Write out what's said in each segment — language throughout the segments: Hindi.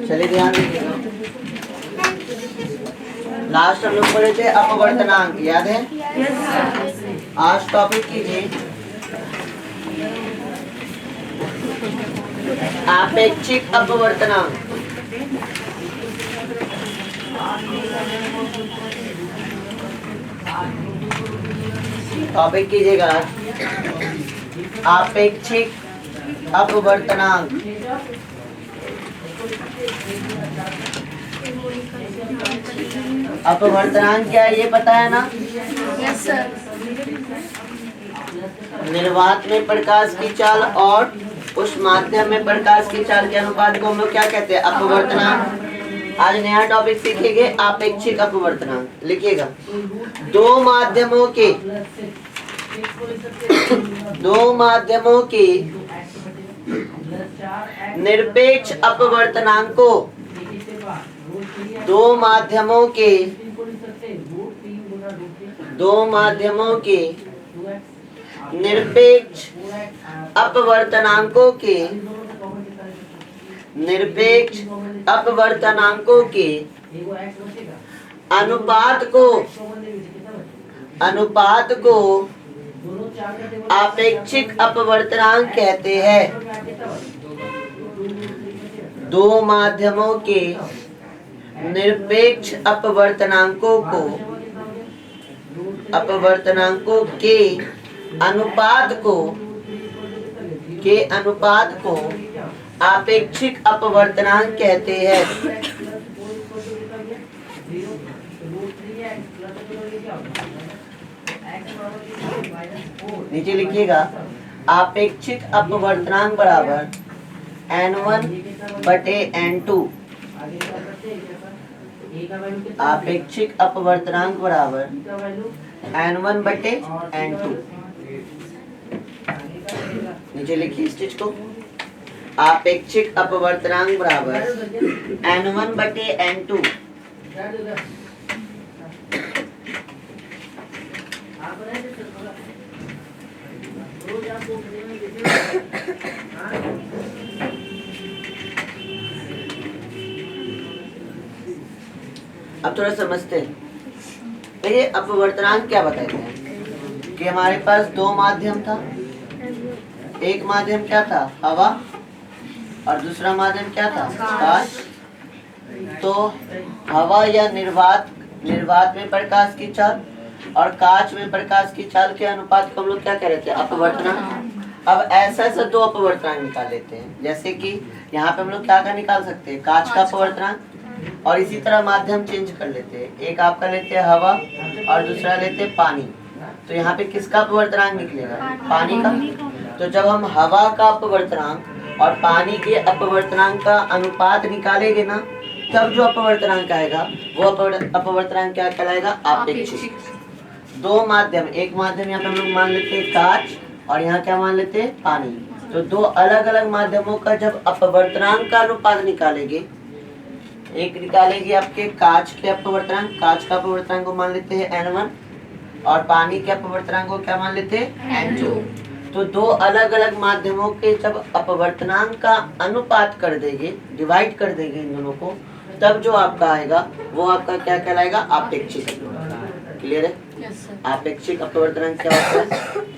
चलिए ध्यान दीजिएगा, लास्ट हम लोग पढ़े थे अपवर्तनांक, याद है? आज टॉपिक कीजिए आपेक्षिक अपवर्तनांक। टॉपिक कीजिएगा आपेक्षिक अपवर्तनांक। अपवर्तनांक क्या है ये पता है ना? Yes sir. निर्वात में प्रकाश की चाल और उस माध्यम में प्रकाश की चाल के अनुपात को हम लोग क्या कहते हैं? अपवर्तनांक। आज नया टॉपिक सीखेंगे आपेक्षिक अपवर्तनांक। लिखिएगा, दो माध्यमों के निरपेक्ष अपवर्तनांकों, दो माध्यमों के निरपेक्ष अपवर्तनांकों के अनुपात को आपेक्षिक अपवर्तनांक कहते हैं। दो माध्यमों के निरपेक्ष अपवर्तनांकों के अनुपात को आपेक्षिक अपवर्तनांक कहते हैं। नीचे लिखिएगा, आपेक्षिक अपवर्तनांक बराबर N1 बटे N2। आपेक्षिक अपवर्तनांक बराबर N1 बटे N2। नीचे लिखिए इस चीज को, आपेक्षिक अपवर्तनांक बराबर N1 बटे N2। अब थोड़ा समझते हैं। देखिए अपवर्तनांक क्या बताते हैं कि हमारे पास दो माध्यम था। एक माध्यम क्या था? हवा, और दूसरा माध्यम क्या था? कांच। तो हवा या निर्वात में प्रकाश की चाल और कांच में प्रकाश की चाल के अनुपात को हम लोग क्या कह रहे थे? अपवर्तनांक। अब ऐसा दो अपवर्तनांक निकाल लेते हैं। जैसे कि यहाँ पे हम लोग क्या निकाल सकते हैं? कांच का अपवर्तनांक, और इसी तरह माध्यम चेंज कर लेते हैं। एक आपका लेते हैं हवा और दूसरा लेते हैं पानी। तो यहाँ पे किसका अपवर्तनांक निकलेगा? पानी का। तो जब हम हवा का अपवर्तनांक और पानी के अपवर्तनांक का अनुपात निकालेंगे ना, तब जो अपवर्तनांक आएगा वो अपवर्तनांक क्या कहलाएगा? आपेक्षिक। दो माध्यम, एक माध्यम यहाँ पे हम लोग मान लेते हैं कांच, और यहाँ क्या मान लेते हैं? पानी। तो दो अलग अलग माध्यमों का जब अपवर्तनांक का अनुपात निकालेंगे, एक निकालेंगे आपके कांच के अपवर्तनांक, कांच का अपवर्तनांक को मान लेते हैं N1, और पानी के अपवर्तनांक को क्या मान लेते हैं? N2। तो दो अलग अलग माध्यमों के जब अपवर्तनांक का अनुपात कर देंगे, डिवाइड कर देंगे इन दोनों को, तब जो आपका आएगा वो आपका क्या कहलाएगा? आपेक्षिक अपवर्तनांक। क्लियर है? आपेक्षिक अपवर्तनांक क्या होता है?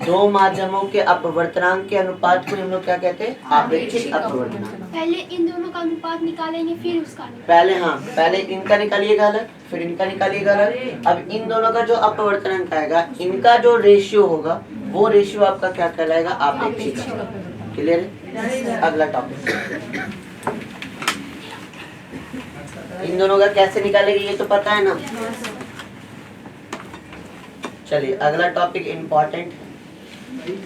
दो माध्यमों के अपवर्तनांक के अनुपात को हम लोग क्या कहते हैं? आपेक्षिक अपवर्तनांक। पहले इन दोनों का अनुपात निकालेंगे, फिर उसका पहले इनका निकालिएगा अलग, फिर इनका निकालिएगा अलग। अब इन दोनों का जो अपवर्तनांक आएगा, इनका जो रेशियो होगा, वो रेशियो आपका क्या कहलाएगा? आपेक्षिक। क्लियर है? अगला टॉपिक, इन दोनों का कैसे निकालेंगे ये तो पता है ना। चलिए अगला टॉपिक इम्पोर्टेंट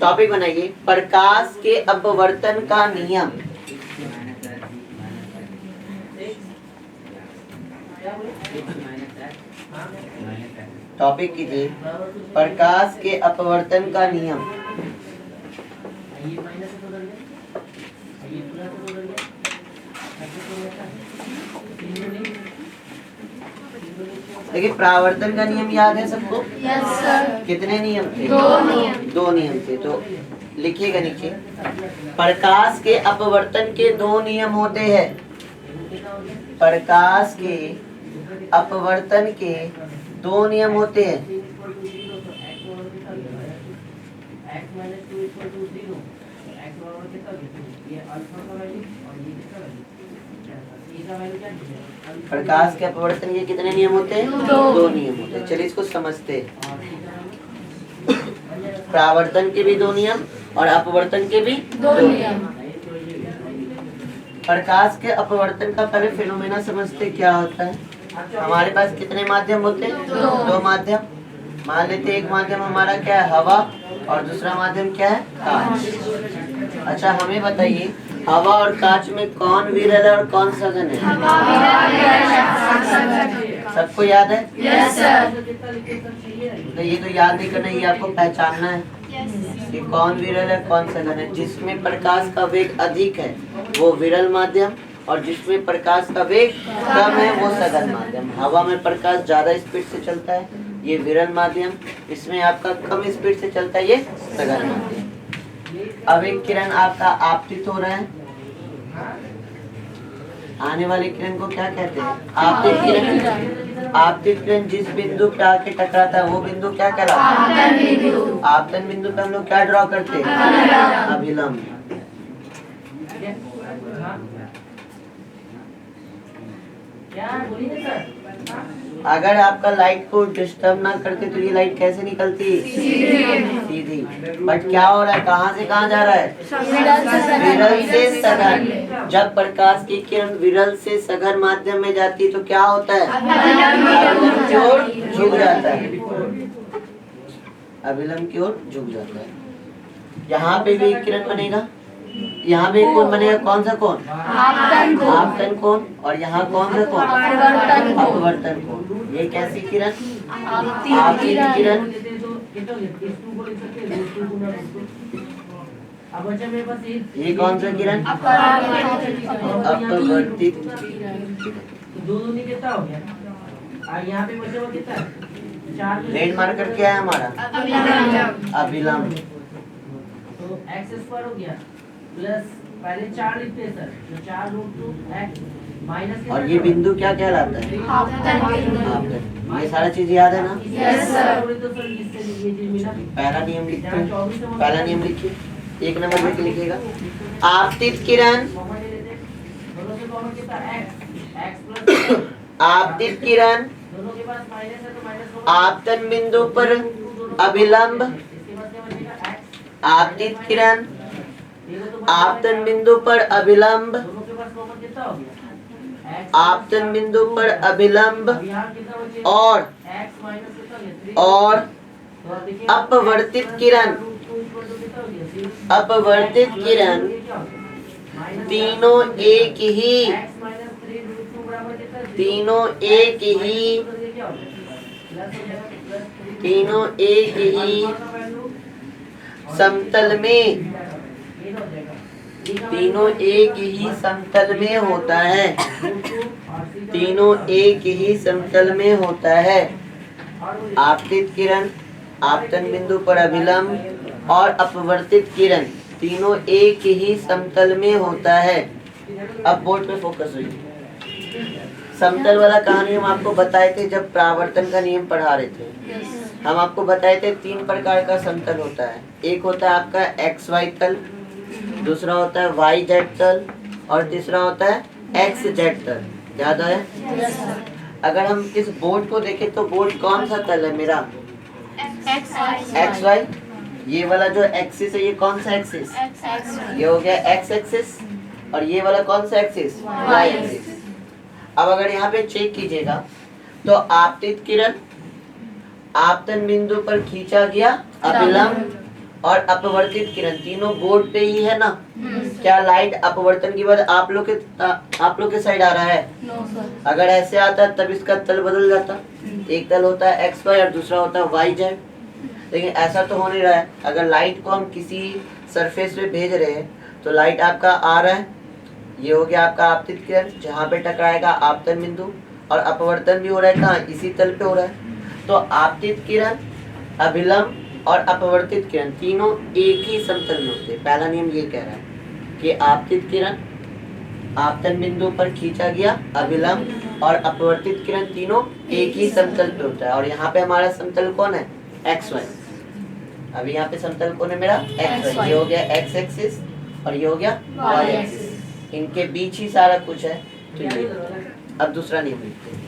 टॉपिक बनाइए, प्रकाश के अपवर्तन का नियम। टॉपिक कीजिए, प्रकाश के अपवर्तन का नियम। देखिए परावर्तन का नियम याद है सबको? Yes sir. कितने नियम थे? 2 नियम। 2 नियम थे। तो लिखिएगा नीचे, प्रकाश के अपवर्तन के 2 नियम होते हैं। प्रकाश के अपवर्तन के 2 नियम होते हैं। प्रकाश के अपवर्तन के कितने नियम होते हैं? 2 नियम होते हैं। चलिए इसको समझते हैं। परावर्तन के भी 2 नियम और अपवर्तन के भी 2 नियम। प्रकाश के अपवर्तन का पहले फिनोमेना समझते क्या होता है। हमारे पास कितने माध्यम होते हैं? 2 माध्यम। मान लेते एक माध्यम हमारा क्या है? हवा, और दूसरा माध्यम क्या है? कांच। अच्छा हमें बताइए, हवा और कांच में कौन विरल है और कौन सघन है? सबको याद है? Yes sir. तो ये तो याद नहीं करना, ये आपको पहचानना है यस। कि कौन विरल है कौन सघन है। जिसमें प्रकाश का वेग अधिक है वो विरल माध्यम, और जिसमें प्रकाश का वेग कम है वो सघन माध्यम। हवा में प्रकाश ज्यादा स्पीड से चलता है, ये विरल माध्यम। इसमें आपका कम स्पीड से चलता है, ये सघन माध्यम। अब एक किरण आपका आपतित हो रहा है, आने वाले किरण को क्या कहते हैं? आपतित किरण। आपतित किरण जिस बिंदु पे आके टकराता है वो बिंदु क्या कहलाता है? आपतन बिंदु पे हम लोग क्या ड्रॉ करते हैं? अभिलंब। अगर आपका लाइट को डिस्टर्ब ना करते तो ये लाइट कैसे निकलती? सीधी। बट क्या हो रहा है, कहाँ से कहाँ जा रहा है? विरल से सघन। जब प्रकाश की किरण विरल से सघन माध्यम में जाती है तो क्या होता है? अभिलंब की ओर झुक जाता है। अभिलंब की ओर झुक जाता है। यहाँ पे भी एक किरण बनेगा, यहाँ भी कोण बनेगा। कौन सा कोण? आपतन कोण। और यहाँ कौन सा कोण? अपवर्तन कोण। ये कैसी किरण? आपतित किरण। ये कौन सा किरण? अपवर्तित। रेड मार्कर क्या है हमारा? अभिलंब। x² हो गया प्लस पहले 4 लिखते हैं सर, तो 4√2x माइनस। और ये बिंदु क्या कहलाता है? आपतन। ये सारा चीज याद है ना? Yes sir. पहला नियम लिखते हैं। पहला नियम लिखिए, 1 नंबर में लिखिएगा। आपतित किरण, आपतित किरण आपतन बिंदु पर अभिलंब। आपतित किरण आपतन बिंदु पर अभिलंब। आपतन बिंदु पर अभिलंब और अपवर्तित किरण। अपवर्तित किरण तीनों एक ही, तीनों एक ही, तीनों एक ही समतल में, तीनों एक ही समतल में होता है। तीनों एक ही समतल में होता है। आपतित किरण आपतन बिंदु पर अभिलंब और अपवर्तित किरण तीनों एक ही समतल में होता है। अब बोर्ड पे फोकस हुई। समतल वाला कहानी हम आपको बताए थे जब परावर्तन का नियम पढ़ा रहे थे। हम आपको बताए थे 3 प्रकार का समतल होता है। एक होता है आपका XY तल, दूसरा होता है YZ तल, और तीसरा होता है XZ तल। याद है? अगर हम इस बोर्ड को देखें तो बोर्ड कौन सा तल है मेरा? XY। ये वाला जो एक्सिस है ये कौन सा एक्सिस? ये हो गया X एक्सिस, और ये वाला कौन सा एक्सिस? Y axis. अब अगर यहाँ पे चेक कीजिएगा तो आपतित किरण आपतन बिंदु पर खींचा गया अभिलंब, और अपवर्तित किरण तीनों बोर्ड पे ही है ना? क्या लाइट अपवर्तन के बाद आप लोग के साइड आ रहा है? No sir. अगर ऐसे आता तब इसका तल बदल जाता। एक तल होता है XY और दूसरा होता है YZ, लेकिन ऐसा तो हो नहीं रहा है। अगर लाइट को हम किसी सरफेस पे भेज रहे हैं तो लाइट आपका आ रहा है, ये हो गया आपका आपतित किरण, जहाँ पे टकराएगा आपतन बिंदु, और अपवर्तन भी हो रहा है कहाँ, इसी तल पे हो रहा है। तो आपतित किरण, अभिलंब और अपवर्तित किरण तीनों एक ही समतल में होते हैं। पहला नियम ये कह रहा है कि आपतित किरण आपतन बिंदु पर खींचा गया, अभिलंब और अपवर्तित किरण तीनों एक ही समतल पे होता है। और यहाँ पे हमारा समतल कौन है, एक्स वाई। अभी यहाँ पे समतल कौन है मेरा, एक्स वाई। ये हो गया एक्स एक्सिस और ये हो गया वाई एक्सिस, इनके बीच ही सारा कुछ है। तो ये अब दूसरा नियम लिखते हैं।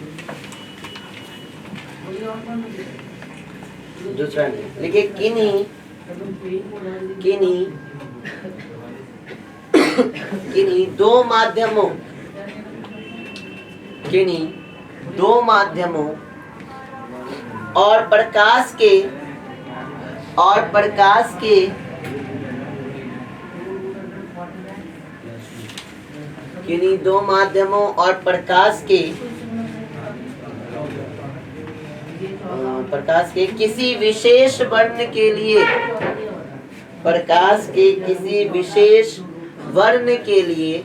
दूसरा नियम लिखिए, किन्हीं दो माध्यमों, किन्हीं दो माध्यमों और प्रकाश के किन्हीं दो माध्यमों और प्रकाश के किसी विशेष वर्ण के लिए, प्रकाश के किसी विशेष वर्ण के लिए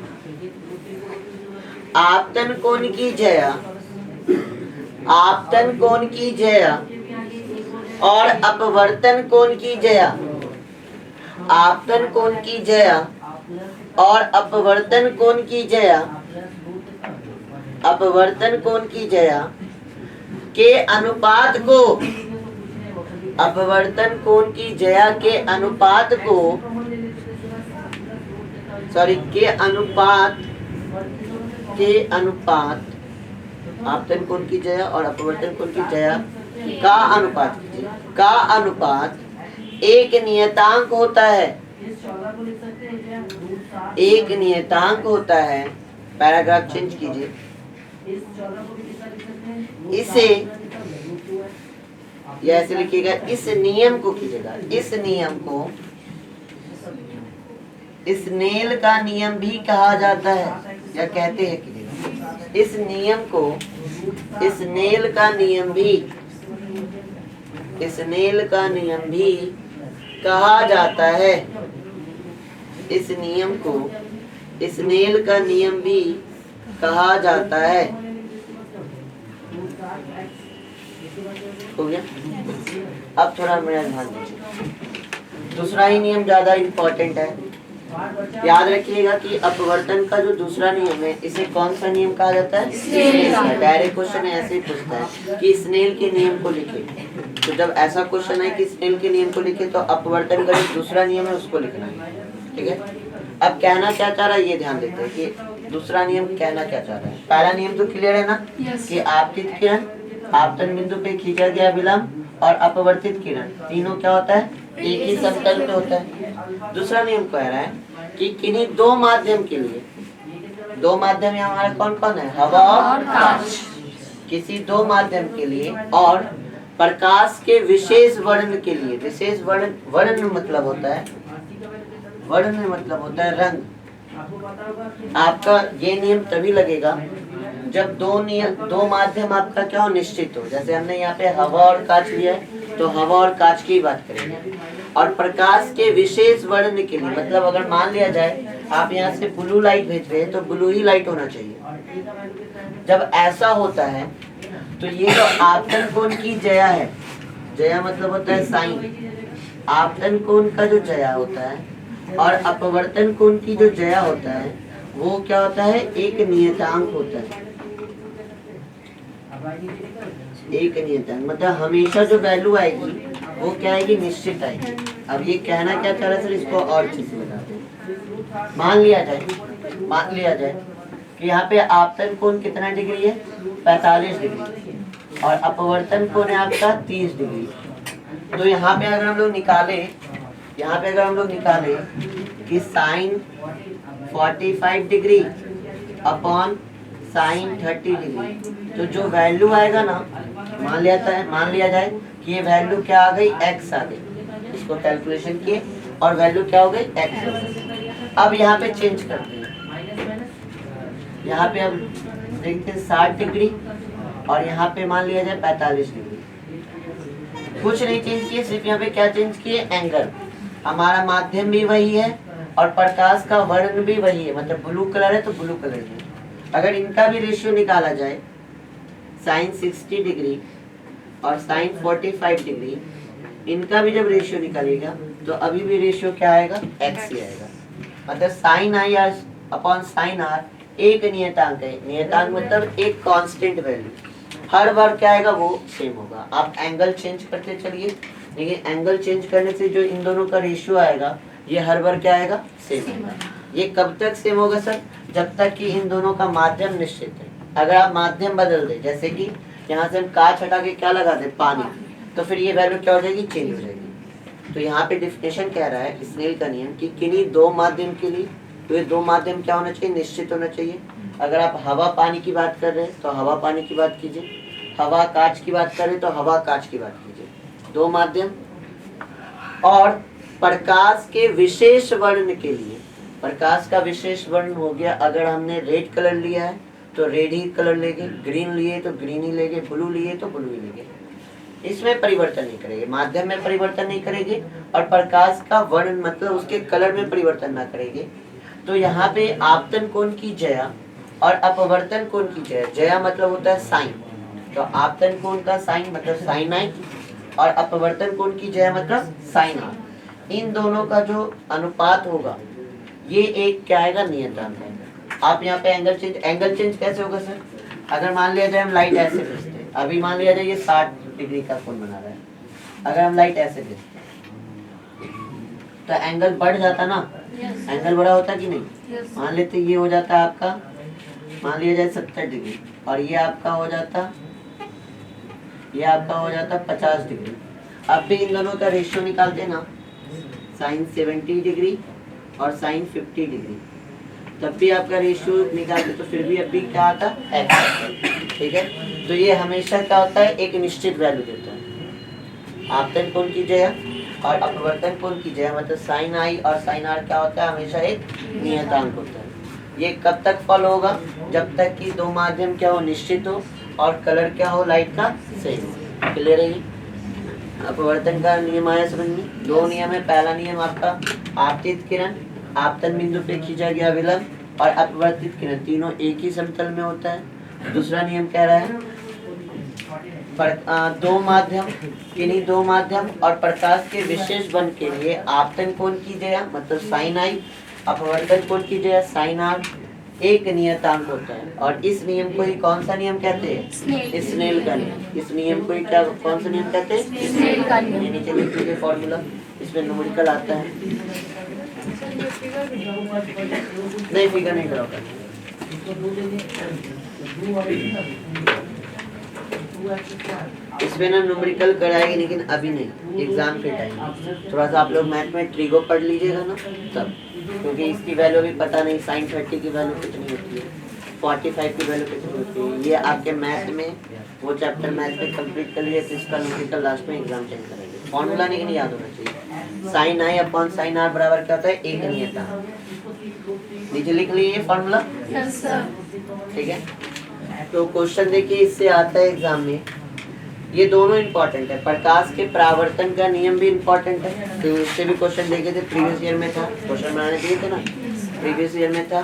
आपतन कोण की ज्या, आपतन कोण की ज्या और अपवर्तन कोण की ज्या, आपतन कोण की ज्या और अपवर्तन कोण की ज्या, अपवर्तन कोण की ज्या के अनुपात को, अपवर्तन कोण की ज्या के अनुपात को, सॉरी के अनुपात आपतन कोण की ज्या और अपवर्तन कोण की ज्या का अनुपात एक नियतांक होता है, एक नियतांक होता है। पैराग्राफ चेंज कीजिए, इसे या ऐसे लिखिएगा, इस नियम को कीजिएगा, इस नियम को स्नेल का नियम भी कहा जाता है या कहते हैं कीजिएगा। इस नियम को स्नेल का नियम भी, स्नेल का नियम भी कहा जाता है। इस नियम को स्नेल का नियम भी कहा जाता है। हो गया। अब थोड़ा मेरा ध्यान दीजिए, दूसरा ही नियम ज्यादा इम्पोर्टेंट है। याद रखिएगा कि अपवर्तन का जो दूसरा नियम है, इसे कौन सा नियम कहा जाता है, स्नेल का। डायरेक्ट क्वेश्चन ऐसे ही पूछता है कि स्नेल के नियम को लिखे। तो जब ऐसा क्वेश्चन है कि स्नेल के नियम को लिखे, तो अपवर्तन का जो दूसरा नियम है उसको लिखना है। ठीक है। अब कहना क्या चाह रहा है ये ध्यान देते हैं कि दूसरा नियम कहना क्या चाह रहा है। पहला नियम तो क्लियर है ना, कि आपतित किरण आपतन बिंदु पे खींचा गया विलंब और अपवर्तित किरण तीनों क्या होता है, एक ही समतल पे होता है। दूसरा नियम कह रहा है कि किन्हीं दो माध्यम के लिए, दो माध्यम यहाँ हमारा कौन कौन है, हवा और प्रकाश, किसी दो माध्यम के लिए और प्रकाश के विशेष वर्ण के लिए, विशेष वर्ण, वर्ण मतलब होता है, वर्ण मतलब होता है रंग। आपका ये नियम तभी लगेगा जब दो माध्यम आपका क्या हो, निश्चित हो। जैसे हमने यहाँ पे हवा और कांच लिया है, तो हवा और कांच की बात करेंगे। और प्रकाश के विशेष वर्ण के लिए मतलब अगर मान लिया जाए आप यहाँ से ब्लू लाइट भेज रहे हैं तो ब्लू ही लाइट होना चाहिए। जब ऐसा होता है तो ये जो आपतन कोण की ज्या है, ज्या मतलब होता है साइन, आपतन कोण का जो ज्या होता है और अपवर्तन कोण की जो ज्या होता है वो क्या होता है, एक नियतांक होता है। एक नियतांक मतलब हमेशा जो वैल्यू आएगी वो क्या आएगी, निश्चित आएगी। अब ये कहना क्या चाह रहा है सर, इसको और चीज से बताते हैं। मान लिया जाए कि यहाँ पे आपतन कोण कितना डिग्री है, 45 डिग्री और अपवर्तन कोण है आपका 30 डिग्री। तो यहाँ पे अगर हम लोग निकाले कि sine 45 degree upon sine 30 degree, तो जो वैल्यू आएगा ना, मान लिया जाए कि ये वैल्यू क्या आ गई, x आ गई। इसको कैलकुलेशन किए और वैल्यू क्या हो गई, x। अब यहाँ पे चेंज करते हैं, यहाँ पे अब देखते हैं 60 डिग्री और यहाँ पे मान लिया जाए 45 डिग्री। कुछ नहीं चेंज किए, सिर्फ यहाँ पे क्या चेंज किए, एंगल। हमारा माध्यम भी वही है और प्रकाश का वर्ण भी वही है, मतलब ब्लू कलर है तो ब्लू कलर है। अगर इनका भी रेशियो निकाला जाए साइन 60 डिग्री और साइन 45 डिग्री, इनका भी जब रेशियो निकालिएगा तो अभी भी रेशियो क्या आएगा, x ही आएगा। मतलब sine i r upon sine r एक नियतांक है। नियतांक मतलब एक कांस्टेंट वैल्यू, हर बार क्या आएगा वो सेम होगा। आप एंगल चेंज करते चलिए, लेकिन एंगल चेंज करने से जो इन दोनों का रेशियो आएगा ये हर बार क्या आएगा, सेम होगा। ये कब तक सेम होगा सर, जब तक कि इन दोनों का माध्यम निश्चित है। अगर आप माध्यम बदल दे, जैसे कि यहाँ से हम कांच हटा के क्या लगा दे, पानी, तो फिर ये वैल्यू क्या हो जाएगी, चेंज हो जाएगी। तो यहाँ पे डिफिनेशन कह रहा है स्नेल का नियम कि किन्हीं दो माध्यम के लिए, तो ये दो माध्यम क्या होना चाहिए, निश्चित होना चाहिए। अगर आप हवा पानी की बात कर रहे हैं तो हवा पानी की बात कीजिए, हवा कांच की बात कर रहे हैं तो हवा कांच की बात कीजिए, दो माध्यम। और प्रकाश के विशेष वर्ण के लिए, प्रकाश का विशेष वर्ण हो गया, अगर हमने रेड कलर लिया है तो रेड ही कलर लेंगे, ग्रीन लिए तो ग्रीन ही लेंगे, ब्लू लिए तो ब्लू ही लेंगे। इसमें परिवर्तन नहीं करेंगे, माध्यम में परिवर्तन नहीं करेंगे, और प्रकाश का वर्ण मतलब उसके कलर में परिवर्तन ना करेंगे। तो यहाँ पे आपतन कोण की ज्या और अपवर्तन कोण की ज्या, ज्या मतलब होता है साइन, तो आपतन कोण का साइन मतलब साइन आई, और अपवर्तन कोण की ज्या मतलब साइन आर। इन दोनों का जो अनुपात होगा ये एक क्या आएगा, नियतांक है। आप यहाँ पे एंगल चेंज कैसे होगा सर, अगर मान लिया जाए हम लाइट ऐसे भेजते हैं, अभी मान लिया जाए ये 60 डिग्री का कोण बना रहा है, अगर हम लाइट ऐसे भेजते तो एंगल बढ़ जाता ना, एंगल बड़ा होता कि नहीं। मान लेते ये हो जाता आपका, मान लिया जाए 70 डिग्री, और ये आपका हो जाता, ये आपका हो जाता 50 डिग्री। अब भी इन दोनों का रेशियो निकालते ना, साइन 70 डिग्री और साइन 50 डिग्री, तब भी आपका रेशियो निकालते तो फिर भी अभी क्या आता है, x। ठीक है, तो ये हमेशा क्या होता है, एक निश्चित वैल्यू देता है। आपतन कोण की ज्या और अपवर्तन कोण की ज्या मतलब साइन आई और साइन आर क्या होता है, हमेशा एक नियतांक होता है। ये कब तक फॉलो होगा, जब तक कि दो माध्यम क्या हो, निश्चित हो, और कलर क्या हो, लाइट का सेम। क्लियर है। अपवर्तन का नियम आया समझ में, दो नियम है। पहला नियम आपका आपतित किरण आपतन बिंदु पे खींचा गया विलंब, और अपवर्तित किरण, तीनों एक ही समतल में होता है। दूसरा नियम कह रहा है दो माध्यम, किन्हीं दो माध्यम और प्रकाश के विशेष बन के लिए आपतन कोण की ज्या मतलब साइन आई, अपवर्तन कोण की ज्या साइन आर एक नियतांक होता है। और इस नियम को ही कौन सा नियम कहते हैं, स्नेल का नियम। इस नियम को ही क्या, कौन सा नियम कहते हैं, स्नेल का नियम। ये नीचे लिख दीजिए फॉर्मूला, इसमें न्यूमेरिकल आता है, नहीं फिगर नहीं ड्रॉ करना। इसमें ना न्यूमेरिकल कराएंगे, लेकिन अभी नहीं, एग्जाम के टाइम। थोड़ा सा आप लोग मैथ में ट्रिगो पढ़ लीजिएगा ना तब, क्योंकि इसकी वैल्यू भी पता नहीं, साइन 30 की वैल्यू कितनी होती है, 45 की वैल्यू कितनी होती है, ये आपके मैथ में वो चैप्टर मैथ में कंप्लीट कर लीजिए, तो इसका न्यूमेरिकल लास्ट में एग्जाम टाइम करेंगे। फॉर्मूला लेकिन याद होना चाहिए, sine i upon sine r बराबर क्या होता है, एक नियतांक। नीचे लिख लीजिए फॉर्मूला, ठीक है। तो क्वेश्चन देखिए इससे आता है एग्जाम में, ये दोनों इंपॉर्टेंट है। प्रकाश के परावर्तन का नियम भी इंपॉर्टेंट है, तो इससे भी क्वेश्चन देखे थे, प्रीवियस ईयर में था, क्वेश्चन बनाने दिए थे ना, प्रीवियस ईयर में था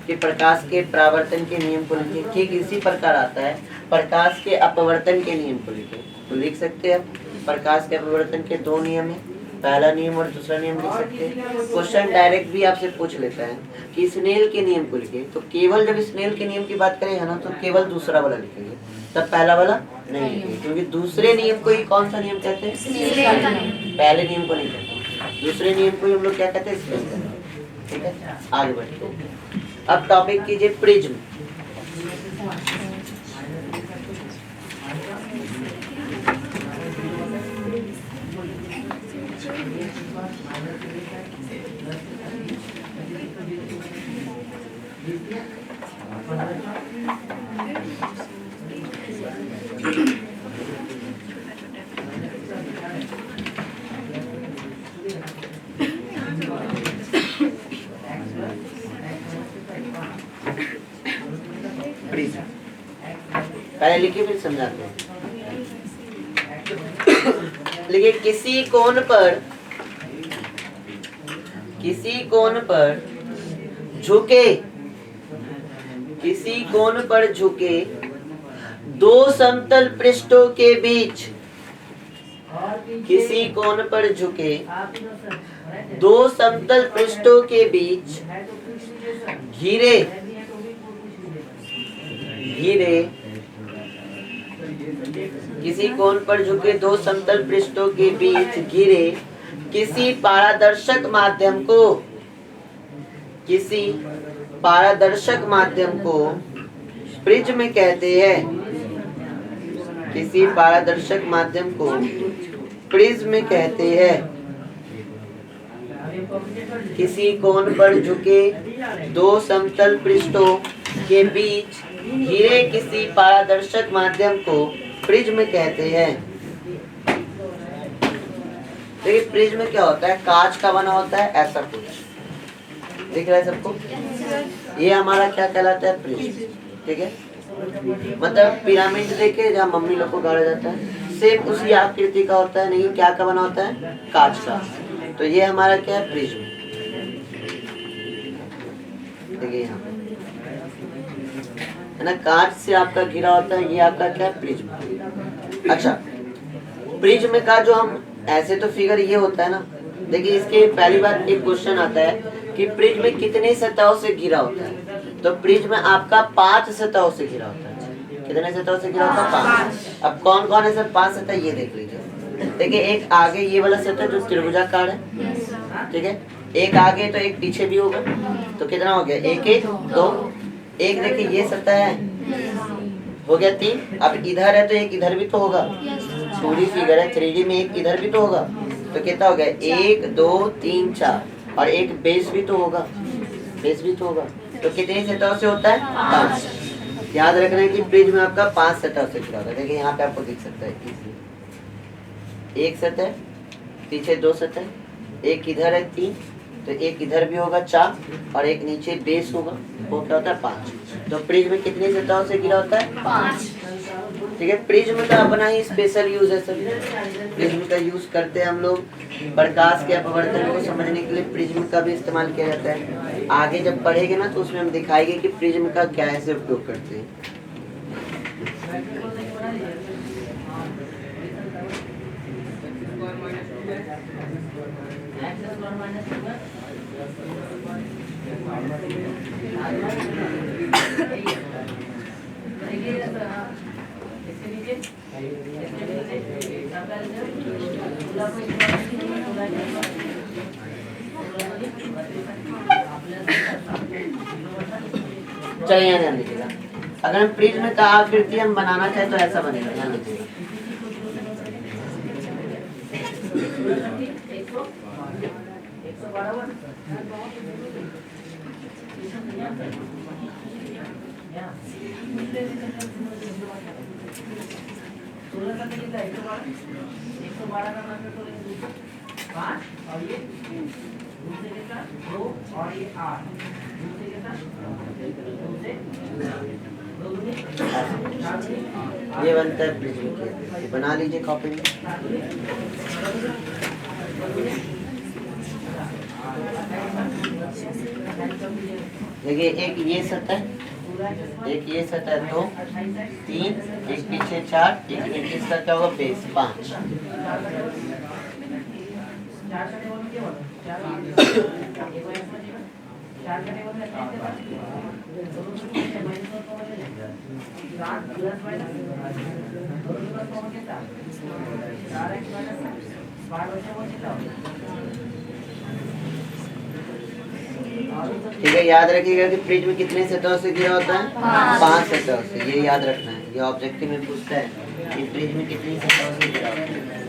कि प्रकाश के परावर्तन के नियम को लिखिए। ठीक इसी प्रकार आता है प्रकाश के अपवर्तन के नियम को लिखिए, तो लिख सकते हैं प्रकाश के अपवर्तन के दो नियम है, पहला नियम और दूसरा नियम लिख सकते हैं। क्वेश्चन डायरेक्ट भी आपसे पूछ लेता है कि स्नेल के नियम को लिखिए, तो केवल जब स्नेल के नियम की बात करेंगे ना तो केवल दूसरा वाला लिखेंगे, तब पहला वाला नहीं लिखेंगे, क्योंकि दूसरे नियम को ही कौन सा नियम कहते हैं, पहले नियम को नहीं कहते, दूसरे नियम को ही हम लोग क्या कहते हैं, स्नेल का नियम। ठीक है, आगे बढ़ते। अब टॉपिक कीजिए प्रिज्म। पहले लिखिए फिर समझाते हैं। लिखिए किसी कोण पर झुके, किसी कोण पर झुके दो समतल पृष्ठों के बीच और पीछे किसी कोण पर झुके आप ही दो सर right? दो समतल पृष्ठों के बीच है तो पूछ लीजिए सर घिरे है भी है तो भी पूछ लीजिए घिरे किसी कोण पर झुके दो समतल पृष्ठों के बीच घिरे किसी पारदर्शक माध्यम को किसी पारदर्शक माध्यम को प्रिज्म कहते हैं किसी पारदर्शक माध्यम को प्रिज्म कहते हैं किसी कोण पर झुके दो समतल पृष्ठों के बीच घिरे किसी पारदर्शक माध्यम को प्रिज्म कहते हैं। देखिए प्रिज्म क्या होता है, कांच का बना होता है ऐसा कुछ दिख रहा है सबको, ये हमारा क्या कहलाता है प्रिज्म। ठीक है, मतलब पिरामिड देखे जहाँ मम्मी लोग को गाड़ा जाता है सेम उसी आकृति का होता है, नहीं क्या का बना होता है, कांच का। तो ये हमारा क्या है प्रिज्म। देखिए यहाँ है ना, कांच से आपका घिरा होता है, ये आपका क्या है प्रिज्म। अच्छा प्रिज्म का जो हम ऐसे तो फिगर ये होता है ना, देखिए इसके पहली बार एक क्वेश्चन आता है कि प्रिज्म कितने सतहों से घिरा होता है। तो प्रिज्म आपका 5 सतहों से घिरा होता है। कितने सतहों से घिरा होता है, 5। अब कौन कौन है सर 5 सतह, ये देख लीजिए। देखिए एक आगे ये वाला सतह जो त्रिभुजाकार है, ठीक है, एक आगे तो एक पीछे भी होगा, तो कितना हो गया, 1 1 2। एक देखिए ये सतह है, हो गया 3। अब इधर है तो एक इधर भी तो होगा, पूरी फिगर है 3D में, एक इधर भी तो होगा, तो कितना हो गया 1 2 3 4, और एक बेस भी तो होगा, बेस भी तो होगा। तो कितनी सतहों से होता है, 5। याद रखना है कि प्रिज्म आपका 5 सतहों से घिरा होता है। देखिए यहाँ पे आपको दिख सकता है, एक सतह, पीछे 2 सतह, एक इधर है 3, तो एक इधर भी होगा 4, और एक नीचे बेस होगा, वो क्या होता है 5। तो प्रिज्म कितनी सतहों से घिरा होता है, 5। ठीक है, प्रिज्म का अपना ही स्पेशल यूज है सर। प्रिज्म का यूज करते हैं हम लोग प्रकाश के अपवर्तन को समझने के लिए, प्रिज्म का भी इस्तेमाल किया जाता है। आगे जब पढ़ेंगे ना तो उसमें हम दिखाएंगे कि प्रिज्म का क्या ऐसे उपयोग करते हैं। चलिए यहाँ ध्यान दीजिएगा, अगर हम प्रिज्म का आकृति हम बनाना चाहे तो ऐसा बनेगा, ध्यान दीजिएगा। और ये दूसरे के साथ 2 और ये 8 दूसरे के साथ 2 ये बनता है प्रिज्म की, बना लीजिए कॉपी में। देखिए एक ये सतह, एक ये सतह 2 3, एक पीछे 4, एक इसका क्या होगा बेस 5। ठीक है, याद रखिएगा कि प्रिज्म कितने सतहों से घिरा होता है, 5 सतहों से। ये याद रखना है, ये ऑब्जेक्टिव में पूछता है कि प्रिज्म कितनी सतहों से घिरा होता है।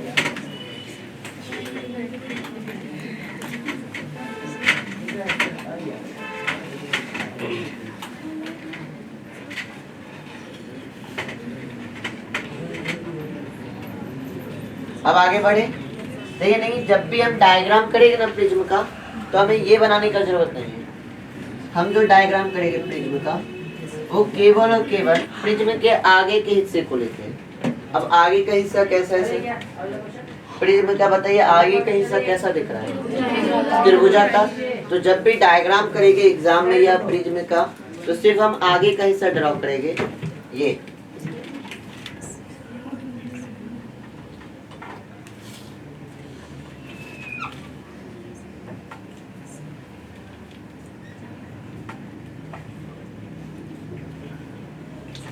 अब आगे बढ़े। देखिए नहीं, जब भी हम डायग्राम करेंगे ना प्रिज्म का, तो हमें ये बनाने का जरूरत नहीं है। हम जो डायग्राम करेंगे प्रिज्म का, वो केवल और केवल प्रिज्म के आगे के हिस्से को लेते हैं। अब आगे का हिस्सा कैसा है, प्रिज्म का बताइए, आगे का हिस्सा कैसा दिख रहा है, त्रिभुजाकार। तो जब भी डायग्राम करेंगे एग्जाम में या प्रिज्म का, तो सिर्फ हम आगे का हिस्सा ड्रॉ करेंगे, ये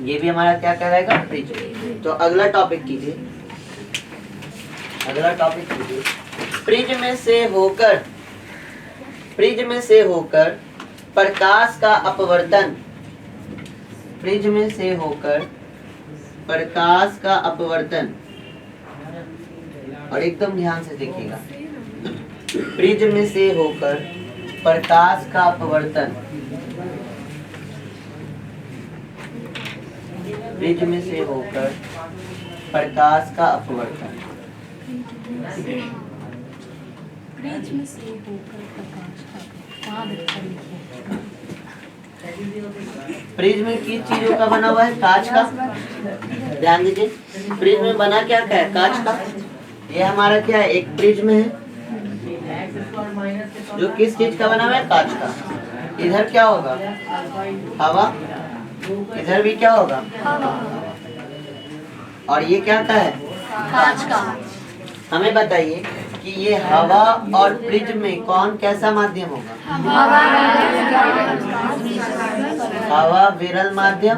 ये भी हमारा क्या कहलाएगा, प्रिज्म। तो अगला टॉपिक कीजिए, अगला टॉपिक कीजिए। प्रिज्म में से होकर प्रकाश का अपवर्तन, प्रिज्म में से होकर प्रकाश का अपवर्तन, और एकदम ध्यान से देखिएगा, प्रिज्म में से होकर प्रकाश का अपवर्तन, प्रिज्म में से होकर प्रकाश का अपवर्तन, प्रिज्म से होकर प्रकाश का, वहाँ देखा लिखिए। प्रिज्म किस चीजों का बना हुआ है, कांच का। ध्यान दीजिए, प्रिज्म में बना क्या क्या है, कांच का। ये हमारा क्या है, एक प्रिज्म है जो किस चीज का बना हुआ है, कांच का। इधर क्या होगा, हवा, इधर भी क्या होगा, और ये क्या का है, कांच का। हमें बताइए कि ये हवा और प्रिज्म में कौन कैसा माध्यम होगा, हवा विरल माध्यम,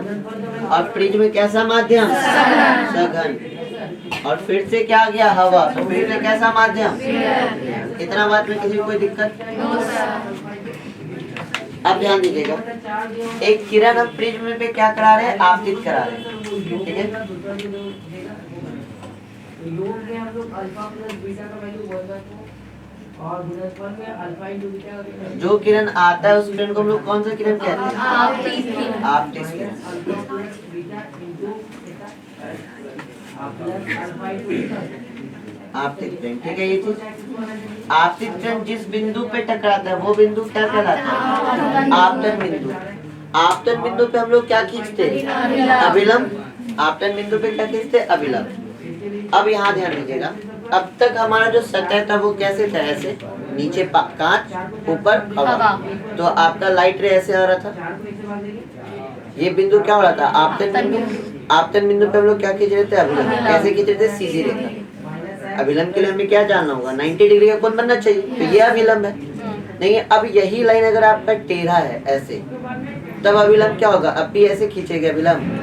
और प्रिज्म कैसा माध्यम, सघन। और फिर से क्या आ गया, हवा, तो फिर से कैसा माध्यम। इतना बात में किसी को कोई दिक्कत। अब ध्यान दीजिएगा, एक किरण हम प्रिज्म पे क्या करा रहे हैं, आपतित करा रहे हैं, ठीक है। योग में हम लोग अल्फा प्लस बीटा का वैल्यू 1/2 और गुणनफल में अल्फा इंटू बीटा का जो किरण आता है उस किरण को हम लोग कौन सा किरण कहते हैं, आपतित किरण। Alpha plus beta into theta plus alpha into beta. आपतित किरण, ठीक है। ये चीज आपतित किरण जिस बिंदु पे टकराता है वो बिंदु क्या कहलाता है, आपतन बिंदु। आपतन बिंदु पे हम लोग क्या खींचते हैं, अभिलंब। आपतन बिंदु पे क्या खींचते हैं, अभिलंब। अब यहाँ ध्यान दीजिएगा, अब तक हमारा जो सतह था वो कैसे था, ऐसे नीचे कांच, ऊपर हवा। तो आपका लाइट रे ऐसे आ रहा था, ये बिंदु क्या हो रहा था, आपतन बिंदु। आपतन बिंदु पे हम लोग क्या खींच रहे थे, अभिलंब। कैसे खींच रहे थे, सीधी रेखा। अभिलंब के लिए हमें क्या जानना होगा, 90 डिग्री का कोण बनना चाहिए, तो ये अभिलंब है। नहीं, अब यही लाइन अगर आपका टेढ़ा है ऐसे, तब अभिलंब क्या होगा, अब भी ऐसे खींचेगा अभिलंब।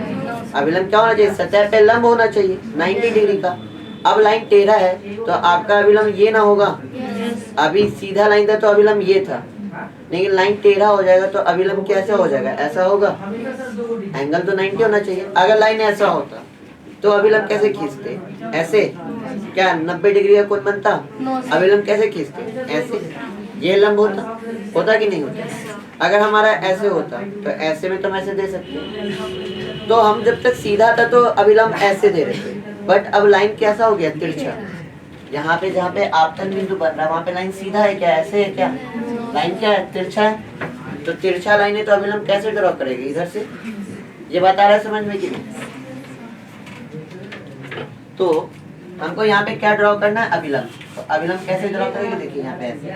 अभिलंब क्या होना चाहिए, सतह पे लंब होना चाहिए 90 डिग्री का। अब लाइन टेढ़ा है तो आपका अभिलंब ये ना होगा, अभी सीधा लाइन था तो अभिलंब ये था, लेकिन लाइन टेढ़ा हो जाएगा तो अभिलंब कैसे हो जाएगा, ऐसा होगा। एंगल तो 90 होना चाहिए। अगर लाइन ऐसा होता तो अभिलंब कैसे खींचते, ऐसे, क्या 90 डिग्री का कोण बनता, अभिलंब कैसे खींचते, ऐसे। ये लंब होता कि नहीं होता। अगर हमारा ऐसे होता तो ऐसे में तो हम ऐसे दे सकते, तो हम जब तक सीधा था तो अभिलंब ऐसे दे रहे थे, बट अब लाइन कैसा हो गया, तिरछा। यहाँ पे जहाँ पे आपतन बिंदु बन रहा है वहाँ पे लाइन सीधा है क्या, ऐसे है क्या, लाइन क्या है, तिरछा है। तो तिरछा लाइन है तो अभिलंब कैसे ड्रॉ करेगी, इधर से। ये बता रहा है समझ में कि नहीं। तो हमको यहाँ पे क्या ड्रॉ करना है, अभिलंब। तो अभिलंब कैसे ड्रॉ करेंगे, देखिए यहाँ पे ऐसे।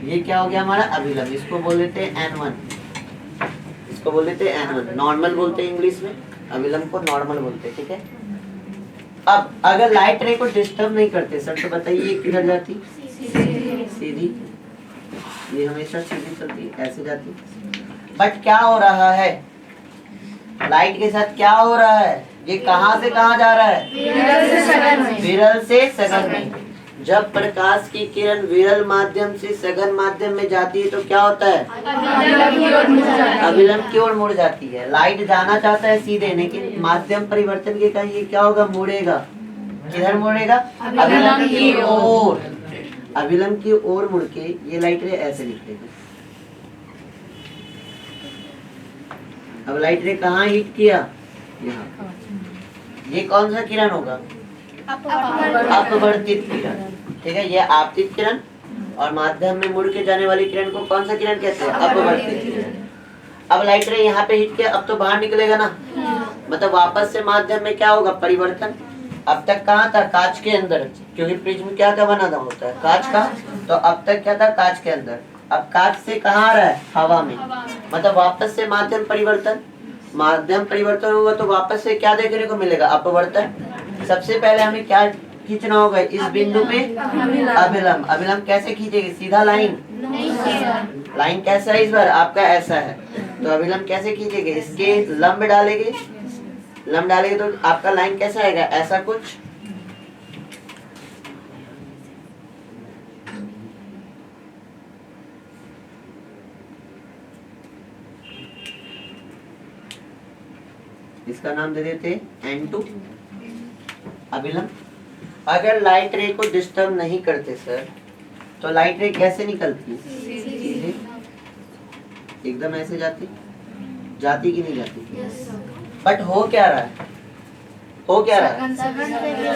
ये क्या हो गया हमारा अभिलंब। इसको बोल देते हैं N1, इसको बोल देते हैं N1, नॉर्मल बोलते हैं इंग्लिश में, अभिलंब को नॉर्मल बोलते हैं, ठीक है। अब अगर लाइट रे को डिस्टर्ब नहीं करते सर, तो बताइए ये किधर जाती, सीधी। ये हमेशा सीधी चलती, ऐसे जाती। बट क्या हो रहा है, लाइट के साथ क्या हो रहा है, ये कहाँ से कहाँ जा रहा है, विरल से सघन में। जब प्रकाश की किरण विरल माध्यम से सघन माध्यम में जाती है तो क्या होता है, अभिलंब की ओर मुड़ जाती है। लाइट जाना चाहता है सीधे, लेकिन माध्यम परिवर्तन के कारण ये क्या होगा, मुड़ेगा। किधर मुड़ेगा, अभिलंब की ओर। अभिलंब की ओर मुड़ के ये लाइट रे ऐसे निकलेगी। अब लाइट रे कहाँ हिट किया, यहाँ। ये कौन सा किरण होगा, अपवर्तित किरण, ठीक है। ये आपतित किरण और माध्यम में मुड़ के जाने वाली किरण को कौन सा किरण कहते हैं, अपवर्तित किरण। अब लाइट रे यहाँ पे हिट किया, अब तो बाहर निकलेगा ना, मतलब वापस से माध्यम में क्या होगा, परिवर्तन। अब तक कहाँ था, कांच के अंदर, क्योंकि प्रिज्म क्या का बना होता है, कांच का। तो अब तक क्या था, कांच के अंदर। अब कांच से कहाँ आ रहा है, हवा में, मतलब वापस से माध्यम परिवर्तन। माध्यम परिवर्तन होगा तो वापस से क्या देखने को मिलेगा, अपवर्तन। सबसे पहले हमें क्या खींचना होगा इस बिंदु पे अभिलंब। अभिलंब कैसे खींचेगी? सीधा लाइन। लाइन कैसा है इस बार? आपका ऐसा है, तो अभिलंब कैसे खींचेंगे? इसके लंब डालेंगे, लंब डालेंगे तो आपका लाइन कैसा आएगा? ऐसा कुछ। इसका नाम दे देते N2 अभिलंब। अगर लाइट रे को डिस्टर्ब नहीं करते सर, तो लाइट रे कैसे निकलती? सीधे एकदम ऐसे जाती कि नहीं जाती? बट हो क्या रहा है?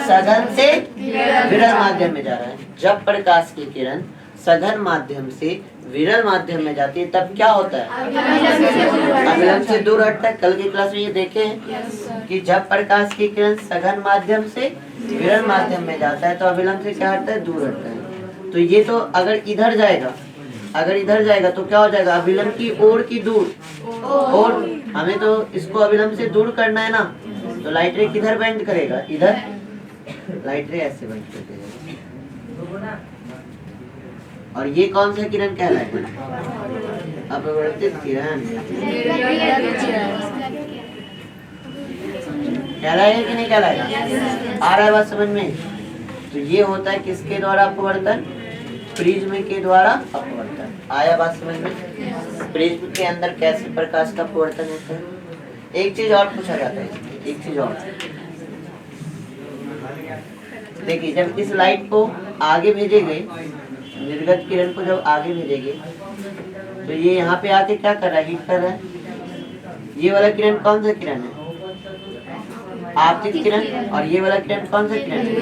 सघन से विरल माध्यम में जा रहा है। जब प्रकाश की किरण सघन माध्यम से विरल माध्यम में जाती है तब क्या होता है? अभिलंब से दूर हटता है। कल की क्लास में ये देखे हैं कि जब प्रकाश की किरण सघन माध्यम से विरल माध्यम में जाता है तो अभिलंब से क्या हटता है? दूर हटता है। तो ये तो अगर इधर जाएगा तो क्या हो जाएगा? अभिलंब की ओर की दूर, और हमें तो इसको अभिलंब से दूर करना है ना, तो लाइट रे किधर बेंड करेगा? इधर। लाइट रे ऐसे बेंड करेगा। और ये कौन सा किरण कहलाएगा? अपवर्तित किरण कहलाएगा कि नहीं कहलाएगा? आ रहा है बात समझ में? तो ये होता है किसके द्वारा अपवर्तन? प्रिज्म के द्वारा अपवर्तन। आया बात समझ में? प्रिज्म के अंदर कैसे प्रकाश का अपवर्तन होता है? एक चीज और पूछा जाता है, एक चीज और देखिए, जब इस लाइट को आगे भेजेंगे, निर्गत किरण को जब आगे भेजेंगे तो ये यहाँ पे आके क्या कर रहा है? हीट कर रहा है। ये वाला किरण कौन सा किरण है? आपतित किरण। और ये वाला किरण कौन सा किरण है?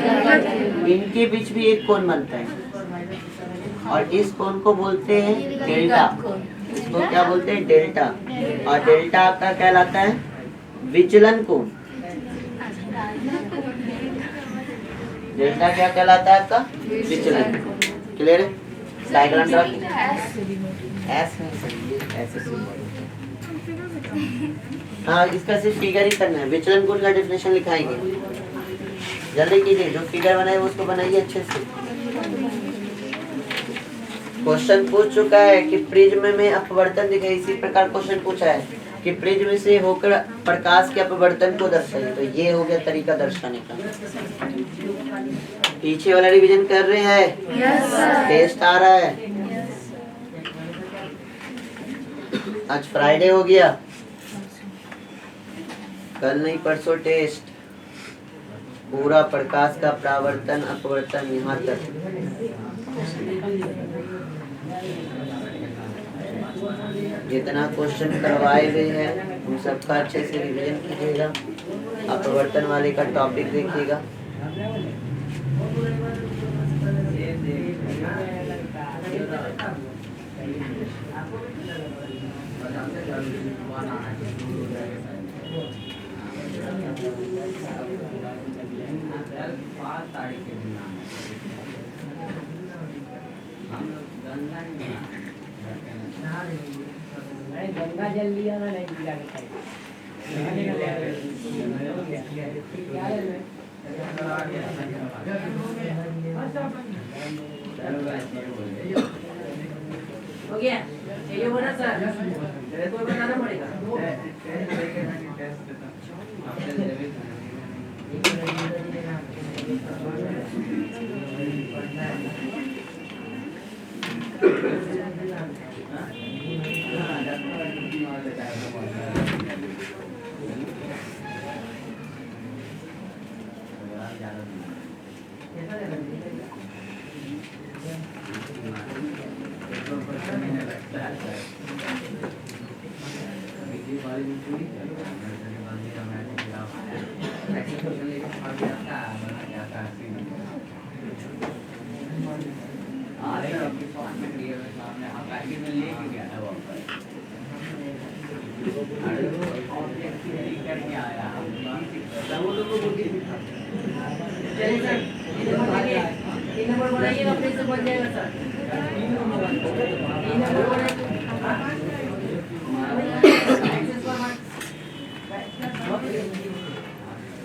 इनके बीच भी एक कोण बनता है और इस कोण को बोलते हैं डेल्टा। इसको क्या बोलते हैं? डेल्टा। और डेल्टा आपका कहलाता है विचलन कोण। डेल्टा क्या कहलाता है आपका? विचलन। क्लियर है? डायग्राम ड्रा कीजिए। ऐसे हाँ, इसका सिर्फ फिगर ही करना है। विचलन कोण का डेफिनेशन लिखाएंगे। जल्दी कीजिए, जो फिगर बनाए उसको बनाइए अच्छे से। क्वेश्चन पूछ चुका है कि प्रिज्म में अपवर्तन दिखाई। इसी प्रकार क्वेश्चन पूछा है कि प्रिज्म से होकर प्रकाश के अपवर्तन को दर्शाइए। तो ये हो गया तरीका दर्शाने का। पीछे वाला रिवीजन कर रहे हैं? टेस्ट आ रहा है। आज फ्राइडे हो गया, कल नहीं परसों टेस्ट। पूरा प्रकाश का परावर्तन अपवर्तन यहाँ तक। जितना क्वेश्चन करवाए हुए हैं उन सबका अच्छे से रिवीजन कीजिएगा। अपवर्तन वाले का टॉपिक देखिएगा। गंगा जल लिया ना, नहीं पीला हो गया। ये बोला सर, तेरे को बताना पड़ेगा।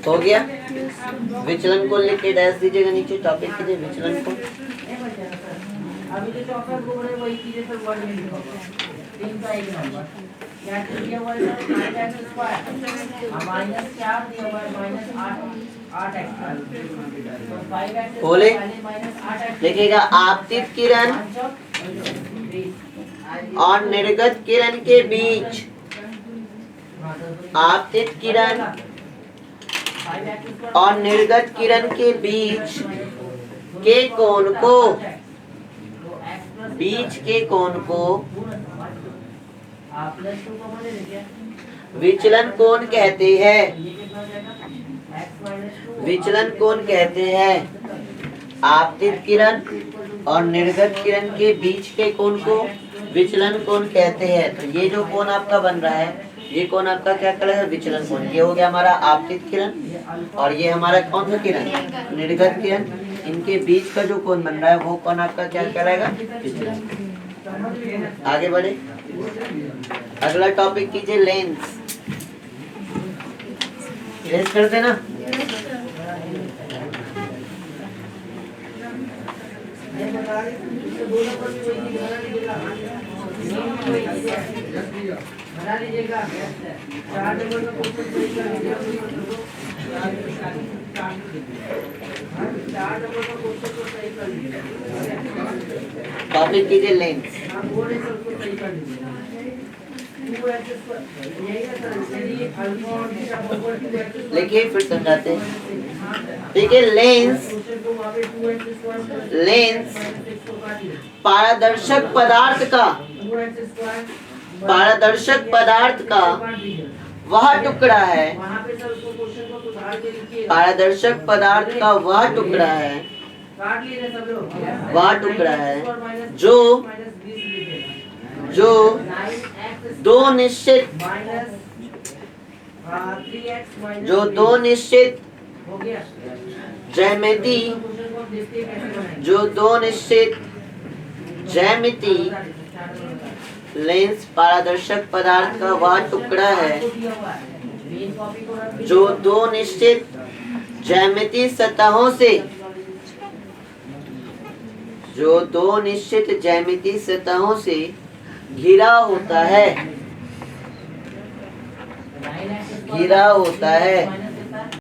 हो गया। विचलन को लिख के डैश दीजिएगा नीचे, टॉपिक कीजिए विचलन को। अभी जो चौथा गुण है वही चीजें सब वर्ड में लिखो। 3 का 1 नंबर क्या दिया हुआ है? 9x स्क्वायर माइनस 4 दिया हुआ है माइनस 8 x तो 5x बोले माइनस 8x लिखिएगा आपतित किरण और निर्गत किरण के बीच, आपतित किरण और निर्गत किरण के बीच के कोण को, बीच के कोण को विचलन कोण कहते हैं। विचलन कोण कहते हैं। आपतित किरण और निर्गत किरण के बीच के कोण को विचलन कोण कहते हैं। तो ये जो कोण आपका बन रहा है, ये कोण आपका क्या कहलाएगा? विचलन कोण। ये हो गया हमारा आपतित किरण और ये हमारा कौन सा किरण? निर्गत किरण। इनके बीच का जो कोण बन रहा है वो कोण आपका क्या कहलाएगा? विचलन। आगे बढ़े, अगला टॉपिक कीजिए लेंस। लेंस करते ना? बना लीजिएगा 4 नंबर का क्वेश्चन सही कर लीजिए। 4 नंबर का क्वेश्चन को सही कर लीजिए। टॉपिक कीजिए लेंस। आप बोले सबको सही कर लीजिए। 2x स्क्वायर यही है सर, चलिए अल्फा और बीटा बराबर 2x लिखिए फिर समझाते हैं। ठीक है, लेंस, लेंस पारदर्शक पदार्थ का, पारदर्शक पदार्थ का वह टुकड़ा है, पारदर्शक पदार्थ का वह टुकड़ा है, वह टुकड़ा है जो दो निश्चित ज्यामिति, जो दो निश्चित ज्यामिति, लेंस पारदर्शक पदार्थ का वह टुकड़ा है जो दो निश्चित ज्यामिति सतहों से, जो दो निश्चित ज्यामिति सतहों से घिरा होता है, घिरा होता है।